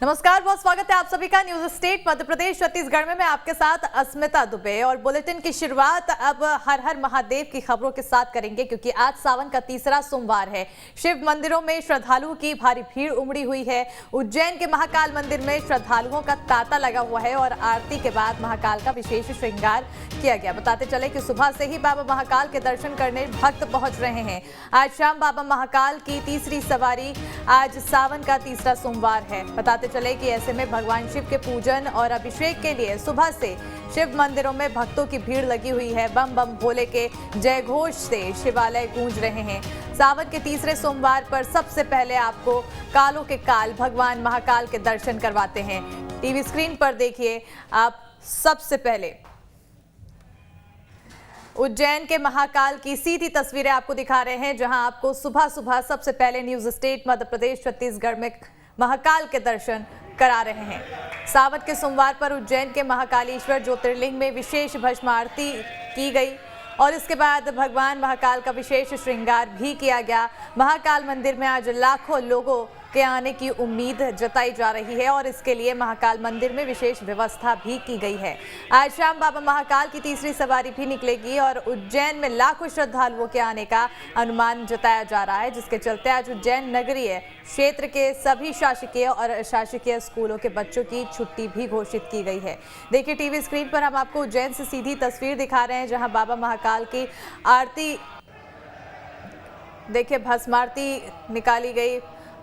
नमस्कार, बहुत स्वागत है आप सभी का न्यूज स्टेट मध्य प्रदेश छत्तीसगढ़ में। मैं आपके साथ अस्मिता दुबे और बुलेटिन की शुरुआत अब हर हर महादेव की खबरों के साथ करेंगे, क्योंकि आज सावन का तीसरा सोमवार है। शिव मंदिरों में श्रद्धालुओं की भारी भीड़ उमड़ी हुई है। उज्जैन के महाकाल मंदिर में श्रद्धालुओं का तांता लगा हुआ है और आरती के बाद महाकाल का विशेष श्रृंगार किया गया। बताते चले कि सुबह से ही बाबा महाकाल के दर्शन करने भक्त पहुंच रहे हैं। आज शाम बाबा महाकाल की तीसरी सवारी, आज सावन का तीसरा सोमवार है। बताते चले कि ऐसे में भगवान शिव के पूजन और अभिषेक के लिए सुबह से शिव मंदिरों में भक्तों की भीड़ लगी हुई है। बम बम भोले के जय घोष से शिवालय गूंज रहे हैं। सावन के तीसरे सोमवार पर सबसे पहले आपको कालों के काल भगवान महाकाल के दर्शन करवाते हैं। टीवी स्क्रीन पर देखिए आप सबसे पहले उज्जैन के महाकाल की सीधी तस्वीरें आपको दिखा रहे हैं, जहां आपको सुबह सुबह सबसे पहले न्यूज स्टेट मध्य प्रदेश छत्तीसगढ़ में महाकाल के दर्शन करा रहे हैं। सावन के सोमवार पर उज्जैन के महाकालेश्वर ज्योतिर्लिंग में विशेष भस्म आरती की गई और इसके बाद भगवान महाकाल का विशेष श्रृंगार भी किया गया। महाकाल मंदिर में आज लाखों लोगों के आने की उम्मीद जताई जा रही है और इसके लिए महाकाल मंदिर में विशेष व्यवस्था भी की गई है। आज शाम बाबा महाकाल की तीसरी सवारी भी निकलेगी और उज्जैन में लाखों श्रद्धालुओं के आने का अनुमान जताया जा रहा है, जिसके चलते आज उज्जैन नगरीय क्षेत्र के सभी शासकीय और अशासकीय स्कूलों के बच्चों की छुट्टी भी घोषित की गई है। देखिए टीवी स्क्रीन पर हम आपको उज्जैन से सीधी तस्वीर दिखा रहे हैं, जहां बाबा महाकाल की आरती, देखिए भस्म आरती निकाली गई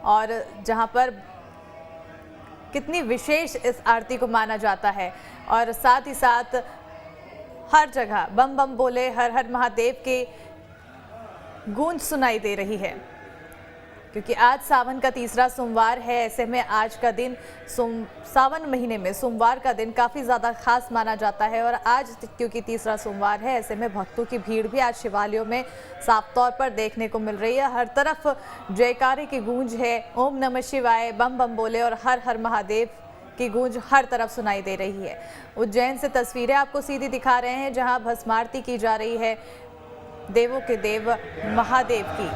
और जहां पर कितनी विशेष इस आरती को माना जाता है और साथ ही साथ हर जगह बम बम बोले हर हर महादेव की गूंज सुनाई दे रही है, क्योंकि आज सावन का तीसरा सोमवार है। ऐसे में आज का दिन सावन महीने में सोमवार का दिन काफ़ी ज़्यादा खास माना जाता है और आज क्योंकि तीसरा सोमवार है, ऐसे में भक्तों की भीड़ भी आज शिवालयों में साफ तौर पर देखने को मिल रही है। हर तरफ जयकारे की गूंज है, ओम नमः शिवाय, बम बम बोले और हर हर महादेव की गूंज हर तरफ सुनाई दे रही है। उज्जैन से तस्वीरें आपको सीधी दिखा रहे हैं, जहाँ भस्म आरती की जा रही है देवों के देव महादेव की।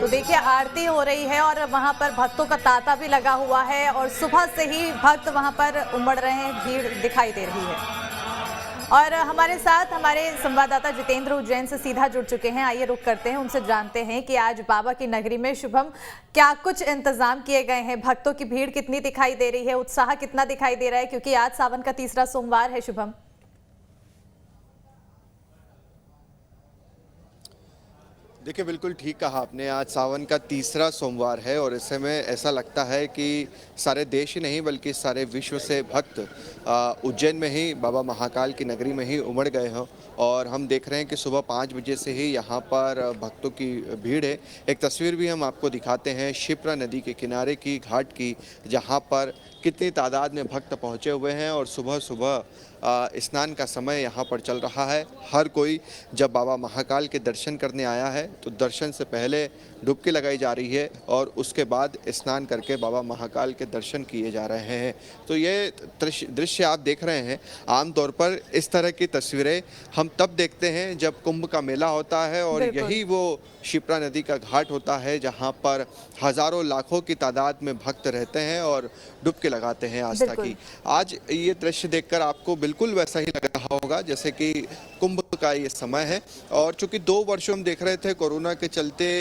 तो देखिए आरती हो रही है और वहां पर भक्तों का तांता भी लगा हुआ है और सुबह से ही भक्त वहां पर उमड़ रहे हैं, भीड़ दिखाई दे रही है। और हमारे साथ हमारे संवाददाता जितेंद्र उज्जैन से सीधा जुड़ चुके हैं। आइए रुक करते हैं, उनसे जानते हैं कि आज बाबा की नगरी में शुभम क्या कुछ इंतजाम किए गए हैं, भक्तों की भीड़ कितनी दिखाई दे रही है, उत्साह कितना दिखाई दे रहा है, क्योंकि आज सावन का तीसरा सोमवार है। शुभम, देखिए बिल्कुल ठीक कहा आपने, आज सावन का तीसरा सोमवार है और इस समय ऐसा लगता है कि सारे देश ही नहीं बल्कि सारे विश्व से भक्त उज्जैन में ही बाबा महाकाल की नगरी में ही उमड़ गए हों। और हम देख रहे हैं कि सुबह 5 बजे से ही यहाँ पर भक्तों की भीड़ है। एक तस्वीर भी हम आपको दिखाते हैं शिप्रा नदी के किनारे की, घाट की, जहाँ पर कितनी तादाद में भक्त पहुँचे हुए हैं और सुबह सुबह स्नान का समय यहाँ पर चल रहा है। हर कोई जब बाबा महाकाल के दर्शन करने आया है तो दर्शन से पहले डुबकी लगाई जा रही है और उसके बाद स्नान करके बाबा महाकाल के दर्शन किए जा रहे हैं। तो ये दृश्य आप देख रहे हैं। आमतौर पर इस तरह की तस्वीरें हम तब देखते हैं जब कुंभ का मेला होता है और यही वो शिप्रा नदी का घाट होता है जहाँ पर हजारों लाखों की तादाद में भक्त रहते हैं और डुबकी लगाते हैं आस्था की। आज ये दृश्य देखकर आपको बिल्कुल वैसा ही लग रहा होगा जैसे कि कुंभ का ये समय है। और चूंकि 2 वर्षों हम देख रहे थे कोरोना के चलते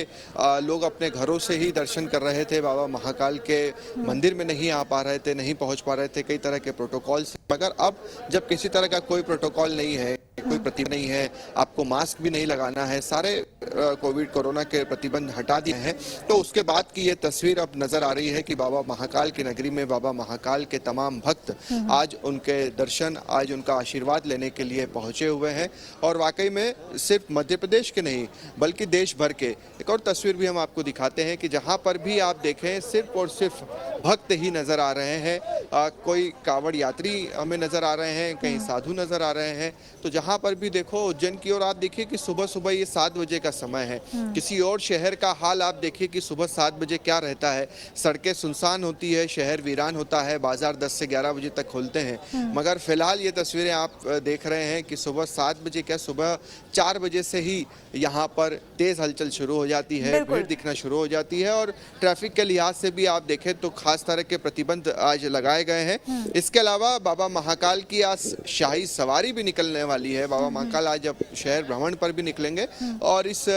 लोग अपने घरों से ही दर्शन कर रहे थे, बाबा महाकाल के मंदिर में नहीं आ पा रहे थे, नहीं पहुंच पा रहे थे कई तरह के प्रोटोकॉल से। मगर अब जब किसी तरह का कोई प्रोटोकॉल नहीं है, कोई प्रतिबंध नहीं है, आपको मास्क भी नहीं लगाना है, सारे कोरोना के प्रतिबंध हटा दिए हैं, तो उसके बाद की ये तस्वीर अब नजर आ रही है कि बाबा महाकाल की नगरी में बाबा महाकाल के तमाम भक्त आज उनके दर्शन, आज उनका आशीर्वाद लेने के लिए पहुंचे हुए हैं। और वाकई में सिर्फ मध्य प्रदेश के नहीं बल्कि देश भर के एक और तस्वीर भी हम आपको दिखाते हैं कि जहां पर भी आप देखें सिर्फ और सिर्फ भक्त ही नजर आ रहे हैं। कोई कावड़ यात्री हमें नजर आ रहे हैं, कहीं साधु नजर आ रहे हैं। तो जहां पर भी देखो उज्जैन की ओर आप देखिए कि सुबह सुबह ये 7 बजे का समय है। किसी और शहर का हाल आप देखिए कि सुबह 7 बजे क्या रहता है। सड़कें सुनसान होती है, शहर वीरान होता है, बाजार 10 से 11 बजे तक खुलते हैं। मगर फिलहाल ये तस्वीरें आप देख रहे हैं कि सुबह 7 बजे क्या, सुबह 4 बजे से ही यहाँ पर तेज हलचल शुरू हो जाती है, भीड़ दिखना शुरू हो जाती है। और ट्रैफिक के लिहाज से भी आप देखें तो खास तरह के प्रतिबंध आज लगाए गए हैं। इसके अलावा बाबा महाकाल की आज शाही सवारी भी निकलने वाली है। बाबा महाकाल आज अब शहर भ्रमण पर भी निकलेंगे और इस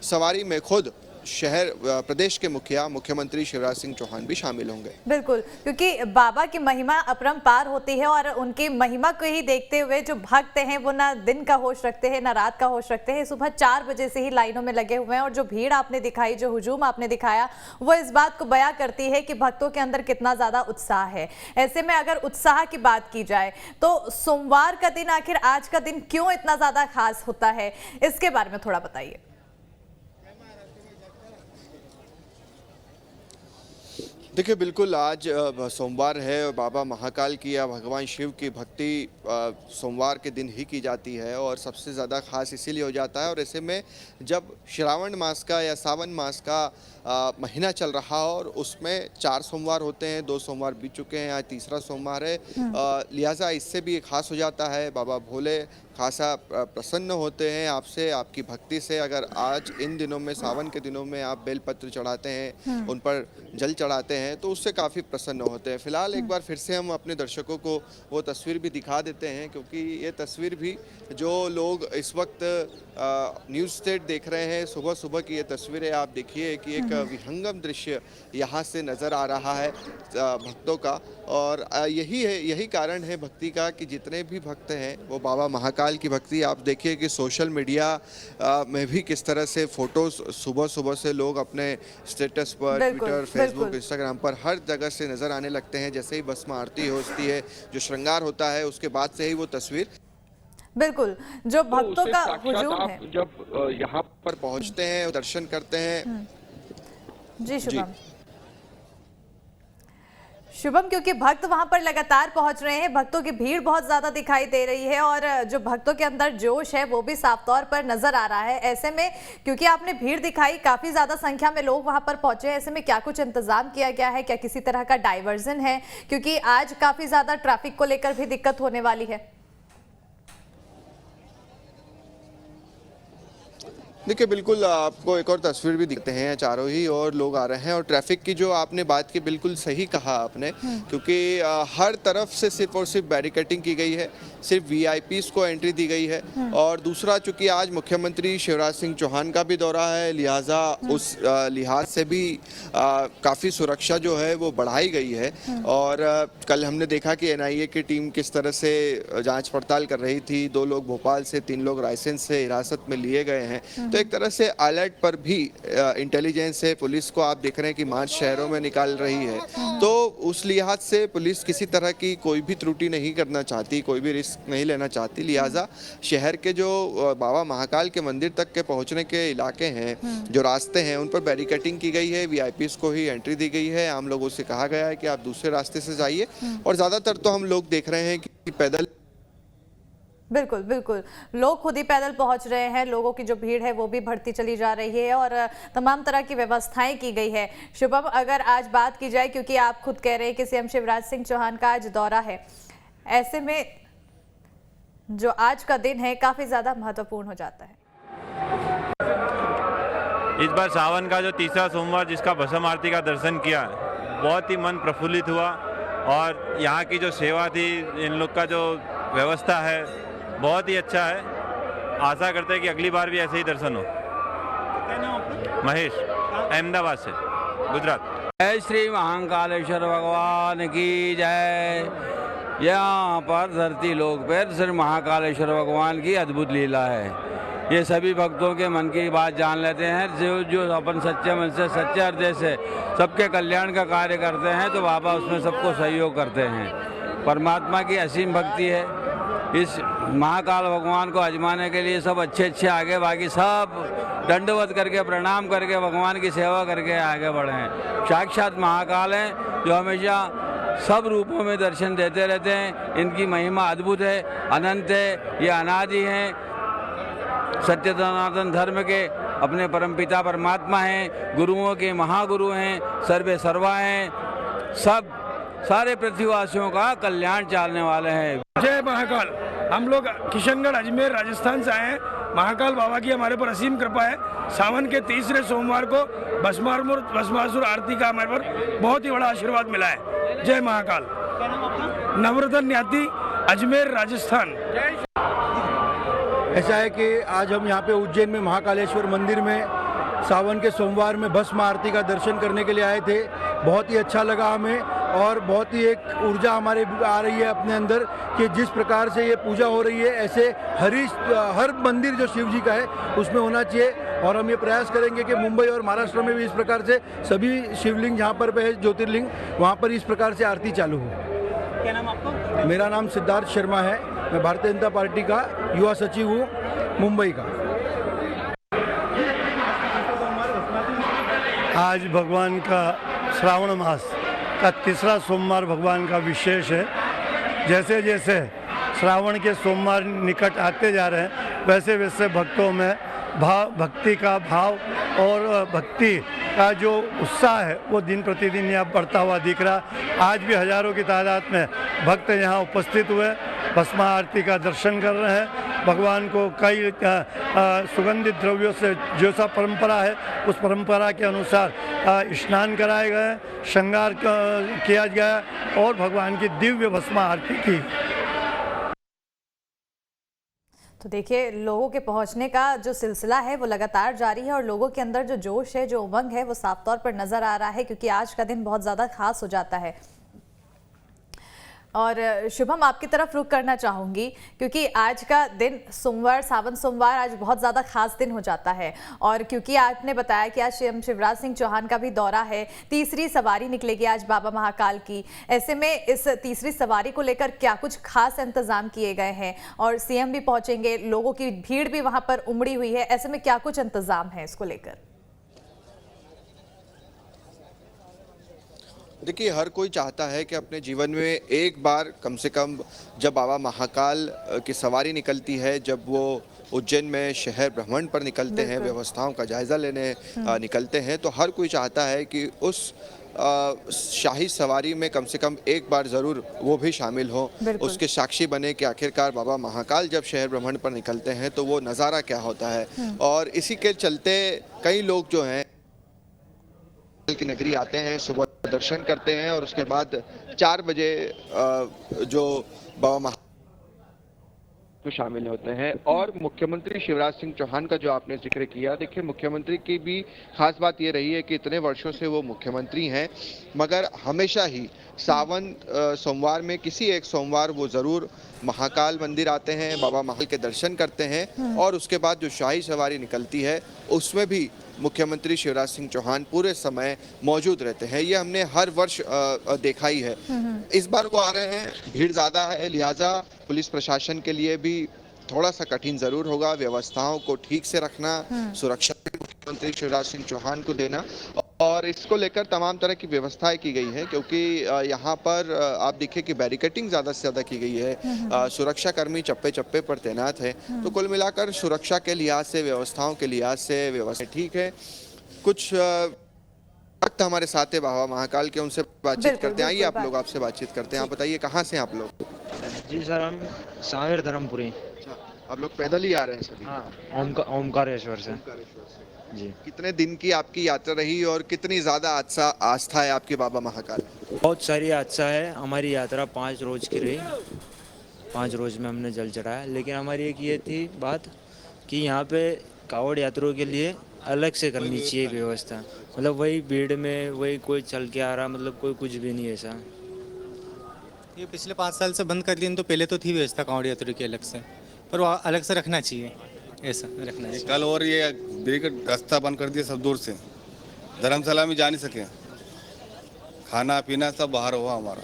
सवारी में खुद शहर प्रदेश के मुख्यमंत्री शिवराज सिंह चौहान भी शामिल होंगे। बिल्कुल, क्योंकि बाबा की महिमा अपरंपार होती है और उनकी महिमा को ही देखते हुए जो भक्त हैं वो ना दिन का होश रखते हैं ना रात का होश रखते हैं। सुबह 4 बजे से ही लाइनों में लगे हुए हैं और जो भीड़ आपने दिखाई, जो हुजूम आपने दिखाया, वो इस बात को बयां करती है कि भक्तों के अंदर कितना ज्यादा उत्साह है। ऐसे में अगर उत्साह की बात की जाए तो सोमवार का दिन, आखिर आज का दिन क्यों इतना ज्यादा खास होता है, इसके बारे में थोड़ा बताइए। देखिए बिल्कुल आज सोमवार है और बाबा महाकाल की या भगवान शिव की भक्ति सोमवार के दिन ही की जाती है और सबसे ज़्यादा खास इसीलिए हो जाता है। और ऐसे में जब श्रावण मास का या सावन मास का महीना चल रहा हो और उसमें 4 सोमवार होते हैं, 2 सोमवार बीत चुके हैं, आज तीसरा सोमवार है, लिहाजा इससे भी खास हो जाता है। बाबा भोले खासा प्रसन्न होते हैं आपसे, आपकी भक्ति से। अगर आज इन दिनों में, सावन के दिनों में आप बेलपत्र चढ़ाते हैं, उन पर जल चढ़ाते हैं तो उससे काफ़ी प्रसन्न होते हैं। फिलहाल एक बार फिर से हम अपने दर्शकों को वो तस्वीर भी दिखा देते हैं, क्योंकि ये तस्वीर भी जो लोग इस वक्त न्यूज़ स्टेट देख रहे हैं, सुबह सुबह की ये तस्वीरें आप देखिए कि एक विहंगम दृश्य यहाँ से नज़र आ रहा है भक्तों का। और यही कारण है भक्ति का कि जितने भी भक्त हैं वो बाबा महाकाल की भक्ति। आप देखिए कि सोशल मीडिया में भी किस तरह से फोटोज सुबह सुबह से लोग अपने स्टेटस पर, ट्विटर, फेसबुक, इंस्टाग्राम पर हर जगह से नज़र आने लगते हैं। जैसे ही भस्म आरती होती है, जो श्रृंगार होता है, उसके बाद से ही वो तस्वीर बिल्कुल जो भक्तों का हुजूम है, जब यहाँ पर पहुँचते हैं, दर्शन करते हैं। जी शुभम, क्योंकि भक्त वहां पर लगातार पहुंच रहे हैं, भक्तों की भीड़ बहुत ज्यादा दिखाई दे रही है और जो भक्तों के अंदर जोश है वो भी साफ तौर पर नजर आ रहा है। ऐसे में क्योंकि आपने भीड़ दिखाई, काफी ज्यादा संख्या में लोग वहां पर पहुंचे, ऐसे में क्या कुछ इंतजाम किया गया है? क्या किसी तरह का डाइवर्जन है, क्योंकि आज काफी ज्यादा ट्रैफिक को लेकर भी दिक्कत होने वाली है? देखिए बिल्कुल आपको एक और तस्वीर भी दिखते हैं, चारों ही और लोग आ रहे हैं और ट्रैफिक की जो आपने बात की बिल्कुल सही कहा आपने, क्योंकि हर तरफ से सिर्फ और सिर्फ बैरिकेडिंग की गई है, सिर्फ वीआईपीज को एंट्री दी गई है। और दूसरा, चूंकि आज मुख्यमंत्री शिवराज सिंह चौहान का भी दौरा है, लिहाजा उस लिहाज से भी काफ़ी सुरक्षा जो है वो बढ़ाई गई है। और कल हमने देखा कि एनआईए की टीम किस तरह से जांच पड़ताल कर रही थी। 2 लोग भोपाल से, 3 लोग रायसेन से हिरासत में लिए गए हैं। तो एक तरह से अलर्ट पर भी इंटेलिजेंस से पुलिस को आप देख रहे हैं कि मार्च शहरों में निकाल रही है। तो उस लिहाज से पुलिस किसी तरह की कोई भी त्रुटि नहीं करना चाहती, कोई भी रिस्क नहीं लेना चाहती। लिहाजा शहर के जो बाबा महाकाल के मंदिर तक के पहुंचने के इलाके हैं, जो रास्ते हैं, उन पर बैरिकेडिंग की गई है, वीआईपीज को ही एंट्री दी गई है। आम लोगों से कहा गया है कि आप दूसरे रास्ते से जाइए। और ज़्यादातर तो हम लोग देख रहे हैं कि पैदल, बिल्कुल बिल्कुल, लोग खुद ही पैदल पहुंच रहे हैं। लोगों की जो भीड़ है वो भी बढ़ती चली जा रही है और तमाम तरह की व्यवस्थाएं की गई है। शुभम, अगर आज बात की जाए, क्योंकि आप खुद कह रहे हैं कि सीएम शिवराज सिंह चौहान का आज दौरा है, ऐसे में जो आज का दिन है काफी ज्यादा महत्वपूर्ण हो जाता है। इस बार सावन का जो तीसरा सोमवार जिसका भस्म आरती का दर्शन किया, बहुत ही मन प्रफुल्लित हुआ। और यहाँ की जो सेवा थी, इन लोग का जो व्यवस्था है, बहुत ही अच्छा है। आशा करते हैं कि अगली बार भी ऐसे ही दर्शन हो। महेश, अहमदाबाद से, गुजरात। जय श्री महाकालेश्वर भगवान की जय। यहाँ पर धरती लोक पर श्री महाकालेश्वर भगवान की अद्भुत लीला है। ये सभी भक्तों के मन की बात जान लेते हैं। जो अपन सच्चे मन से, सच्चे हृदय से सबके कल्याण का कार्य करते हैं, तो बाबा उसमें सबको सहयोग करते हैं। परमात्मा की असीम भक्ति है। इस महाकाल भगवान को आजमाने के लिए सब अच्छे आगे, बाकी सब दंडवत करके, प्रणाम करके, भगवान की सेवा करके आगे बढ़े हैं। साक्षात महाकाल हैं जो हमेशा सब रूपों में दर्शन देते रहते हैं। इनकी महिमा अद्भुत है, अनंत है, ये अनादि हैं। सत्य सनातन धर्म के अपने परमपिता परमात्मा हैं, गुरुओं के महागुरु हैं, सर्वे सर्वा हैं, सब सारे पृथ्वीवासियों का कल्याण चालने वाले हैं। जय महाकाल। हम लोग किशनगढ़, अजमेर, राजस्थान से आए हैं। महाकाल बाबा की हमारे पर असीम कृपा है। सावन के तीसरे सोमवार को भस्मासुर आरती का हमारे पर बहुत ही बड़ा आशीर्वाद मिला है। जय महाकाल। नवरत्न न्याती, अजमेर, राजस्थान। ऐसा है कि आज हम यहाँ पे उज्जैन में महाकालेश्वर मंदिर में सावन के सोमवार में भस्म आरती का दर्शन करने के लिए आए थे। बहुत ही अच्छा लगा हमें और बहुत ही एक ऊर्जा हमारे आ रही है अपने अंदर कि जिस प्रकार से ये पूजा हो रही है, ऐसे हर मंदिर जो शिव जी का है उसमें होना चाहिए। और हम ये प्रयास करेंगे कि मुंबई और महाराष्ट्र में भी इस प्रकार से सभी शिवलिंग जहाँ पर है, ज्योतिर्लिंग, वहाँ पर इस प्रकार से आरती चालू हो। क्या नाम आपका? मेरा नाम सिद्धार्थ शर्मा है। मैं भारतीय जनता पार्टी का युवा सचिव हूँ, मुंबई का। आज भगवान का श्रावण मास का तीसरा सोमवार भगवान का विशेष है। जैसे जैसे श्रावण के सोमवार निकट आते जा रहे हैं, वैसे वैसे भक्तों में भक्ति का भाव और भक्ति का जो उत्साह है वो दिन प्रतिदिन यहाँ बढ़ता हुआ दिख रहा। आज भी हजारों की तादाद में भक्त यहाँ उपस्थित हुए, भस्मा आरती का दर्शन कर रहे हैं। भगवान को कई सुगंधित द्रव्यों से जो सा परंपरा है, उस परंपरा के अनुसार स्नान कराए गए, श्रृंगार किया गया और भगवान की दिव्य भस्मा आरती की। तो देखिए, लोगों के पहुंचने का जो सिलसिला है वो लगातार जारी है और लोगों के अंदर जो जोश है, जो उमंग है, वो साफ तौर पर नजर आ रहा है, क्योंकि आज का दिन बहुत ज़्यादा खास हो जाता है। और शुभम, आपकी तरफ रुख करना चाहूँगी, क्योंकि आज का दिन सोमवार, सावन सोमवार, आज बहुत ज़्यादा खास दिन हो जाता है। और क्योंकि आपने बताया कि आज सीएम शिवराज सिंह चौहान का भी दौरा है, तीसरी सवारी निकलेगी आज बाबा महाकाल की। ऐसे में इस तीसरी सवारी को लेकर क्या कुछ खास इंतजाम किए गए हैं? और सीएम भी पहुंचेंगे, लोगों की भीड़ भी वहां पर उमड़ी हुई है, ऐसे में क्या कुछ इंतजाम है इसको लेकर? देखिए, हर कोई चाहता है कि अपने जीवन में एक बार कम से कम जब बाबा महाकाल की सवारी निकलती है, जब वो उज्जैन में शहर भ्रमण पर निकलते हैं, व्यवस्थाओं का जायजा लेने निकलते हैं, तो हर कोई चाहता है कि उस शाही सवारी में कम से कम एक बार ज़रूर वो भी शामिल हो, बिल्कुल। उसके साक्षी बने कि आखिरकार बाबा महाकाल जब शहर भ्रमण पर निकलते हैं तो वो नज़ारा क्या होता है। और इसी के चलते कई लोग जो हैं की नगरी आते हैं, सुबह दर्शन करते हैं और उसके बाद 4 बजे जो बाबा महा तो शामिल होते हैं। और मुख्यमंत्री शिवराज सिंह चौहान का जो आपने जिक्र किया, देखिए मुख्यमंत्री की भी खास बात ये रही है कि इतने वर्षों से वो मुख्यमंत्री हैं, मगर हमेशा ही सावन सोमवार में किसी एक सोमवार वो ज़रूर महाकाल मंदिर आते हैं, बाबा महाकाल के दर्शन करते हैं और उसके बाद जो शाही सवारी निकलती है उसमें भी मुख्यमंत्री शिवराज सिंह चौहान पूरे समय मौजूद रहते हैं। ये हमने हर वर्ष देखा ही है। इस बार वो आ रहे हैं, भीड़ ज़्यादा है, लिहाजा पुलिस प्रशासन के लिए भी थोड़ा सा कठिन ज़रूर होगा व्यवस्थाओं को ठीक से रखना, सुरक्षा भी मुख्यमंत्री शिवराज सिंह चौहान को देना और इसको लेकर तमाम तरह की व्यवस्थाएं की गई हैं क्योंकि यहाँ पर आप देखिए कि बैरिकेटिंग ज़्यादा से ज़्यादा की गई है, सुरक्षा कर्मी चप्पे चप्पे पर तैनात है। तो कुल मिलाकर सुरक्षा के लिहाज से, व्यवस्थाओं के लिहाज से व्यवस्था ठीक है। कुछ वक्त हमारे साथ है बाबा महाकाल के, उनसे बातचीत करते हैं। आइए आप लोग, आपसे बातचीत करते हैं। आप बताइए कहाँ से हैं आप लोग? जी सर, हम सावेर धर्मपुरी। आप लोग पैदल ही आ रहे हैं सभी? हाँ, ओमकारेश्वर से जी। कितने दिन की आपकी यात्रा रही और कितनी ज़्यादा आस्था है आपकी बाबा महाकाल? बहुत सारी आस्था है। हमारी यात्रा 5 रोज की रही, 5 रोज में हमने जल चढ़ाया। लेकिन हमारी एक ये थी बात कि यहाँ पे कावड़ यात्रियों के लिए अलग से करनी चाहिए व्यवस्था। मतलब वही भीड़ में वही कोई चल के आ रहा, मतलब कोई कुछ भी नहीं ऐसा। ये पिछले 5 साल से बंद कर दिए, तो पहले तो थी व्यवस्था कांवड़ यात्रियों की अलग से, पर वो अलग से रखना चाहिए, ऐसा रखना चाहिए। कल और ये रास्ता बंद कर दिया सब दूर से, धर्मशाला में जा नहीं सके, खाना पीना सब बाहर हुआ हमारा।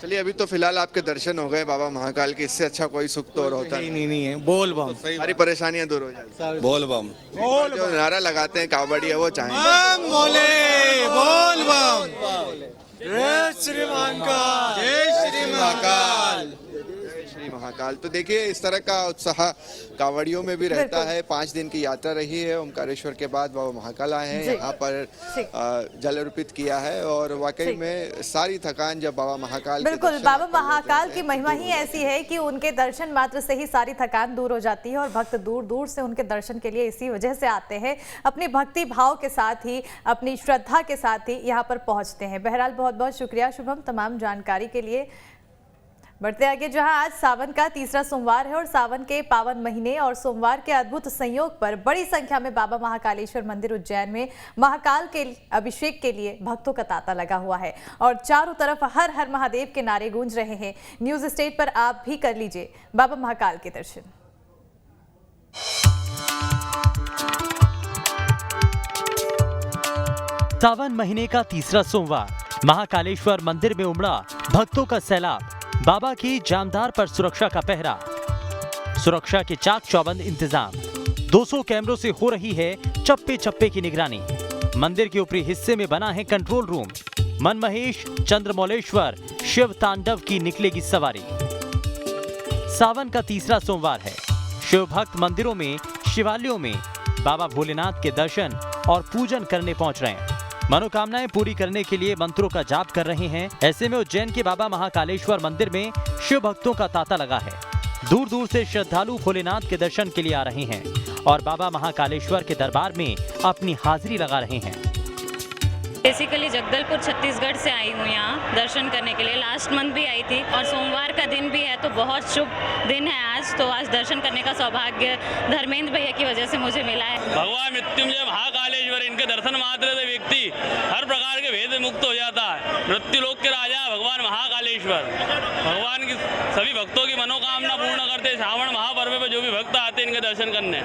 चलिए, अभी तो फिलहाल आपके दर्शन हो गए बाबा महाकाल के, इससे अच्छा कोई सुख तो और होता है नहीं है। बोल बम, सारी परेशानियां दूर हो जाती। बोल बम, जो नारा लगाते हैं कावड़िया वो चाहें बोल बम, जय श्री महाकाल, जय श्री महाकाल, श्री महाकाल। तो देखिए इस तरह का उत्साह कावड़ियों में भी रहता है। 5 दिन की यात्रा रही है, ओमकारेश्वर के बाद बाबा महाकाल आए हैं, यहाँ पर जल अर्पित किया है और वाकई में सारी थकान जब बाबा महाकाल बिल्कुल, बाबा महाकाल की महिमा ही ऐसी है कि उनके दर्शन मात्र से ही सारी थकान दूर हो जाती है और भक्त दूर दूर से उनके दर्शन के लिए इसी वजह से आते हैं, अपनी भक्ति भाव के साथ ही, अपनी श्रद्धा के साथ ही यहाँ पर पहुँचते हैं। बहरहाल बहुत बहुत शुक्रिया शुभम तमाम जानकारी के लिए। बढ़ते आगे, जहां आज सावन का तीसरा सोमवार है और सावन के पावन महीने और सोमवार के अद्भुत संयोग पर बड़ी संख्या में बाबा महाकालेश्वर मंदिर उज्जैन में महाकाल के अभिषेक के लिए भक्तों का तांता लगा हुआ है और चारों तरफ हर हर महादेव के नारे गूंज रहे हैं। न्यूज स्टेट पर आप भी कर लीजिए बाबा महाकाल के दर्शन। सावन महीने का तीसरा सोमवार, महाकालेश्वर मंदिर में उमड़ा भक्तों का सैलाब। बाबा की जामदार पर सुरक्षा का पहरा, सुरक्षा के चाक चौबंद इंतजाम, 200 कैमरों से हो रही है चप्पे चप्पे की निगरानी। मंदिर के ऊपरी हिस्से में बना है कंट्रोल रूम। मनमहेश चंद्रमौलेश्वर शिव तांडव की निकलेगी सवारी। सावन का तीसरा सोमवार है। शिव भक्त मंदिरों में, शिवालयों में बाबा भोलेनाथ के दर्शन और पूजन करने पहुंच रहे हैं। मनोकामनाएं पूरी करने के लिए मंत्रों का जाप कर रहे हैं। ऐसे में उज्जैन के बाबा महाकालेश्वर मंदिर में शिव भक्तों का तांता लगा है। दूर दूर से श्रद्धालु भोलेनाथ के दर्शन के लिए आ रहे हैं और बाबा महाकालेश्वर के दरबार में अपनी हाजिरी लगा रहे हैं। बेसिकली जगदलपुर छत्तीसगढ़ से आई हूँ यहाँ दर्शन करने के लिए। लास्ट मंथ भी आई थी और सोमवार का दिन भी है तो बहुत शुभ दिन है आज। तो आज दर्शन करने का सौभाग्य धर्मेंद्र भैया की वजह से मुझे मिला है। भगवान मृत्युंजय महाकालेश्वर, इनके दर्शन मात्र से व्यक्ति हर प्रकार के भेद मुक्त हो जाता है। मृत्यु लोक के राजा भगवान महाकालेश्वर भगवान की सभी भक्तों की मनोकामना पूर्ण करते। श्रावण महापर्व में जो भी भक्त आते हैं इनके दर्शन करने।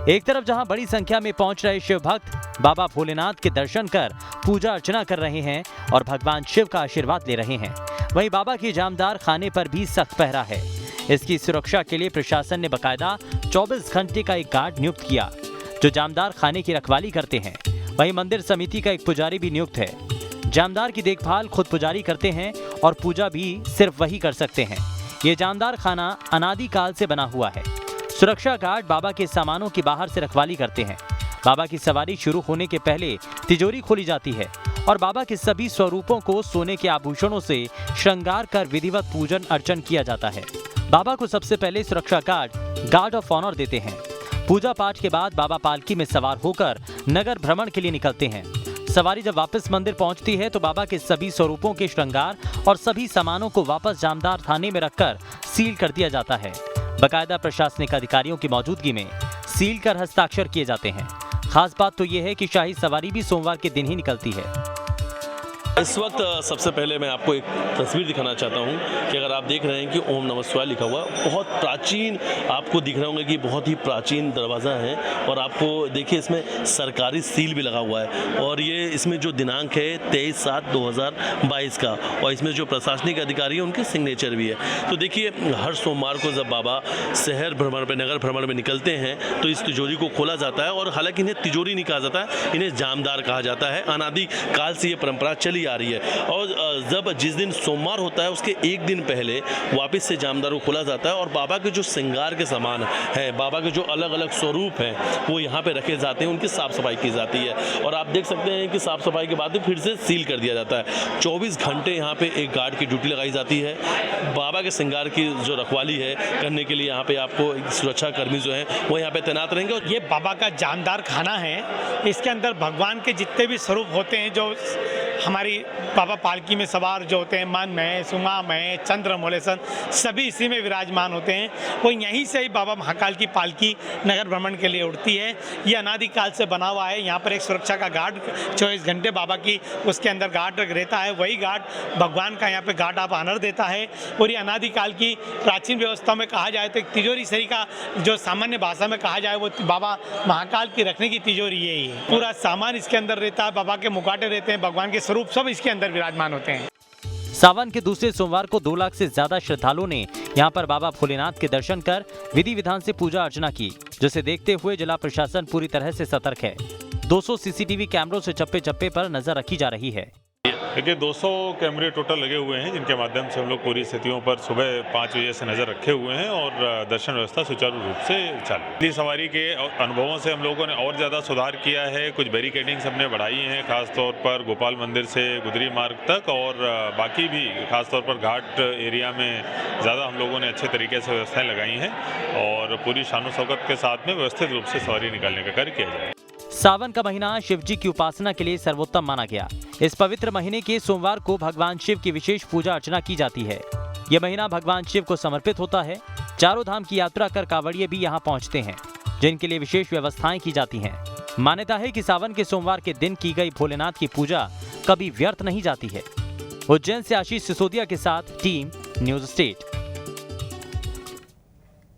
एक तरफ जहां बड़ी संख्या में पहुंच रहे शिव भक्त बाबा भोलेनाथ के दर्शन कर पूजा अर्चना कर रहे हैं और भगवान शिव का आशीर्वाद ले रहे हैं, वहीं बाबा की जामदार खाने पर भी सख्त पहरा है। इसकी सुरक्षा के लिए प्रशासन ने बकायदा 24 घंटे का एक गार्ड नियुक्त किया जो जामदार खाने की रखवाली करते हैं। वहीं मंदिर समिति का एक पुजारी भी नियुक्त है। जामदार की देखभाल खुद पुजारी करते हैं और पूजा भी सिर्फ वही कर सकते हैं। ये जामदार खाना अनादि काल से बना हुआ है। सुरक्षा गार्ड बाबा के सामानों की बाहर से रखवाली करते हैं। बाबा की सवारी शुरू होने के पहले तिजोरी खोली जाती है और बाबा के सभी स्वरूपों को सोने के आभूषणों से श्रृंगार कर विधिवत पूजन अर्चन किया जाता है। बाबा को सबसे पहले सुरक्षा गार्ड ऑफ ऑनर देते हैं। पूजा पाठ के बाद बाबा पालकी में सवार होकर नगर भ्रमण के लिए निकलते हैं। सवारी जब वापस मंदिर पहुंचती है तो बाबा के सभी स्वरूपों के श्रृंगार और सभी सामानों को वापस जामदार थाने में रखकर सील कर दिया जाता है। बकायदा प्रशासनिक अधिकारियों की मौजूदगी में सील कर हस्ताक्षर किए जाते हैं। खास बात तो यह है कि शाही सवारी भी सोमवार के दिन ही निकलती है। इस वक्त सबसे पहले मैं आपको एक तस्वीर दिखाना चाहता हूं कि अगर आप देख रहे हैं कि ओम नमः शिवाय लिखा हुआ है, बहुत प्राचीन आपको दिख रहे होंगे कि बहुत ही प्राचीन दरवाज़ा है और आपको देखिए इसमें सरकारी सील भी लगा हुआ है और ये इसमें जो दिनांक है 23/7/2022 का और इसमें जो प्रशासनिक अधिकारी हैं उनके सिग्नेचर भी है। तो देखिए हर सोमवार को जब बाबा शहर भ्रमण में नगर भ्रमण में निकलते हैं तो इस तिजोरी को खोला जाता है और हालांकि इन्हें तिजोरी नहीं कहा जाता है, इन्हें जामदार कहा जाता है। अनादि काल से ये परंपरा चली आ रही है और जब जिस दिन सोमवार होता है उसके एक दिन पहले वापस से जामदार को खोला जाता है और बाबा के जो श्रृंगार के सामान हैं, बाबा के जो अलग अलग स्वरूप हैं वो यहाँ पे रखे जाते हैं, उनकी साफ सफाई की जाती है और आप देख सकते हैं कि साफ सफाई के बाद फिर से सील कर दिया जाता है। 24 घंटे यहाँ पे एक गार्ड की ड्यूटी लगाई जाती है। बाबा के श्रृंगार की जो रखवाली है करने के लिए यहाँ पे आपको सुरक्षा कर्मी जो हैं वो यहाँ पे तैनात रहेंगे। और ये बाबा का जानदार खाना है, इसके अंदर भगवान के जितने भी स्वरूप होते हैं जो हमारी बाबा पालकी में सवार जो होते हैं, मन में, सुमा में, चंद्र मोलेसन, सभी इसी में विराजमान होते हैं। वो यहीं से ही बाबा महाकाल की पालकी नगर भ्रमण के लिए उड़ती है। ये अनादिकाल से बना हुआ है। यहाँ पर एक सुरक्षा का गार्ड 24 घंटे बाबा की उसके अंदर गार्ड रहता है। वही गार्ड भगवान का यहाँ पे गार्ड ऑफ ऑनर देता है और ये अनादिकाल की प्राचीन व्यवस्था में कहा जाए तो एक तिजोरी सही का जो सामान्य भाषा में कहा जाए वो बाबा महाकाल की रखने की तिजोरी यही है। पूरा सामान इसके अंदर रहता है, बाबा के मुकाटे रहते हैं, भगवान के स्वरूप सब इसके अंदर विराजमान होते हैं। सावन के दूसरे सोमवार को 2 लाख से ज्यादा श्रद्धालुओं ने यहां पर बाबा भोलेनाथ के दर्शन कर विधि विधान से पूजा अर्चना की, जिसे देखते हुए जिला प्रशासन पूरी तरह से सतर्क है। 200 सीसीटीवी कैमरों से चप्पे चप्पे पर नजर रखी जा रही है। देखिए 200 कैमरे टोटल लगे हुए हैं जिनके माध्यम से हम लोग पूरी स्थितियों पर सुबह 5 बजे से नज़र रखे हुए हैं और दर्शन व्यवस्था सुचारू रूप से चालू। सवारी के अनुभवों से हम लोगों ने और ज़्यादा सुधार किया है। कुछ बैरिकेडिंग्स हमने बढ़ाई हैं, खासतौर पर गोपाल मंदिर से गुदरी मार्ग तक और बाकी भी खासतौर पर घाट एरिया में ज़्यादा हम लोगों ने अच्छे तरीके से व्यवस्थाएँ लगाई हैं और पूरी शानो शौकत के साथ में व्यवस्थित रूप से सवारी निकालने का कार्य किया जाए। सावन का महीना शिव जी की उपासना के लिए सर्वोत्तम माना गया। इस पवित्र महीने के सोमवार को भगवान शिव की विशेष पूजा अर्चना की जाती है। यह महीना भगवान शिव को समर्पित होता है। चारों धाम की यात्रा कर कांवड़िए भी यहाँ पहुँचते हैं, जिनके लिए विशेष व्यवस्थाएं की जाती हैं। मान्यता है कि सावन के सोमवार के दिन की गई भोलेनाथ की पूजा कभी व्यर्थ नहीं जाती है। उज्जैन से आशीष सिसोदिया के साथ टीम न्यूज़ स्टेट।